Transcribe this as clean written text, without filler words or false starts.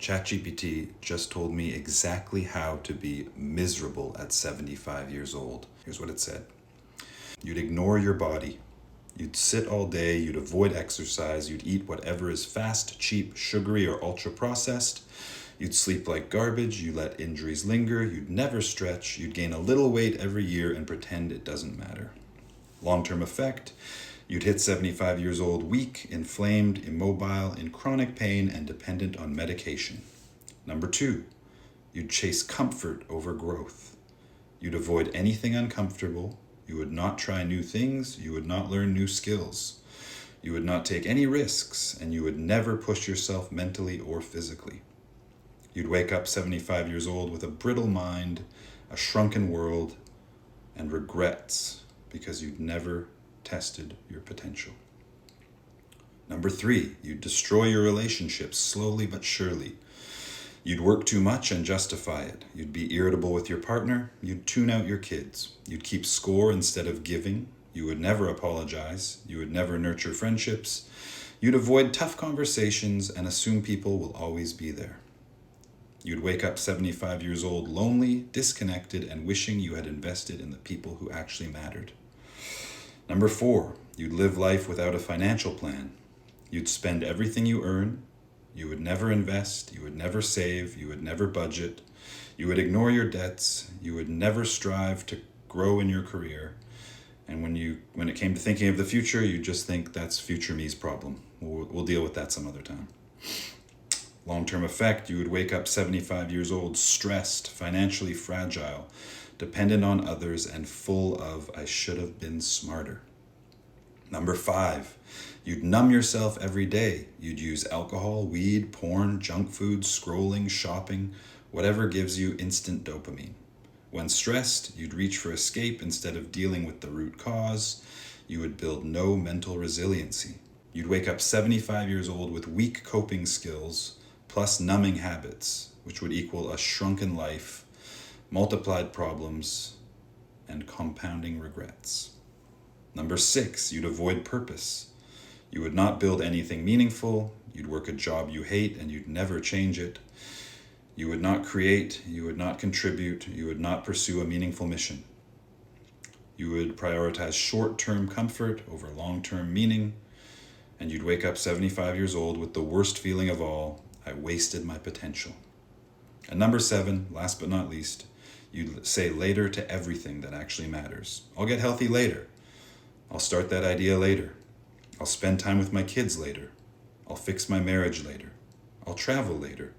ChatGPT just told me exactly how to be miserable at 75 years old. Here's what it said. You'd ignore your body. You'd sit all day. You'd avoid exercise. You'd eat whatever is fast, cheap, sugary, or ultra-processed. You'd sleep like garbage. You let injuries linger. You'd never stretch. You'd gain a little weight every year and pretend it doesn't matter. Long-term effect, you'd hit 75 years old weak, inflamed, immobile, in chronic pain, and dependent on medication. Number 2, you'd chase comfort over growth. You'd avoid anything uncomfortable. You would not try new things. You would not learn new skills. You would not take any risks, and you would never push yourself mentally or physically. You'd wake up 75 years old with a brittle mind, a shrunken world, and regrets because you'd never tested your potential. Number 3, you'd destroy your relationships slowly but surely. You'd work too much and justify it. You'd be irritable with your partner. You'd tune out your kids. You'd keep score instead of giving. You would never apologize. You would never nurture friendships. You'd avoid tough conversations and assume people will always be there. You'd wake up 75 years old, lonely, disconnected, and wishing you had invested in the people who actually mattered. Number 4, you'd live life without a financial plan. You'd spend everything you earn. You would never invest. You would never save. You would never budget. You would ignore your debts. You would never strive to grow in your career. And when it came to thinking of the future, you'd just think that's future me's problem. We'll deal with that some other time. Long-term effect, you would wake up 75 years old, stressed, financially fragile, dependent on others, and full of, I should have been smarter. Number 5, you'd numb yourself every day. You'd use alcohol, weed, porn, junk food, scrolling, shopping, whatever gives you instant dopamine. When stressed, you'd reach for escape instead of dealing with the root cause. You would build no mental resiliency. You'd wake up 75 years old with weak coping skills, plus numbing habits, which would equal a shrunken life, multiplied problems, and compounding regrets. Number 6, you'd avoid purpose. You would not build anything meaningful. You'd work a job you hate and you'd never change it. You would not create. You would not contribute. You would not pursue a meaningful mission. You would prioritize short-term comfort over long-term meaning. And you'd wake up 75 years old with the worst feeling of all, I wasted my potential. And number 7, last but not least, you'd say later to everything that actually matters. I'll get healthy later. I'll start that idea later. I'll spend time with my kids later. I'll fix my marriage later. I'll travel later.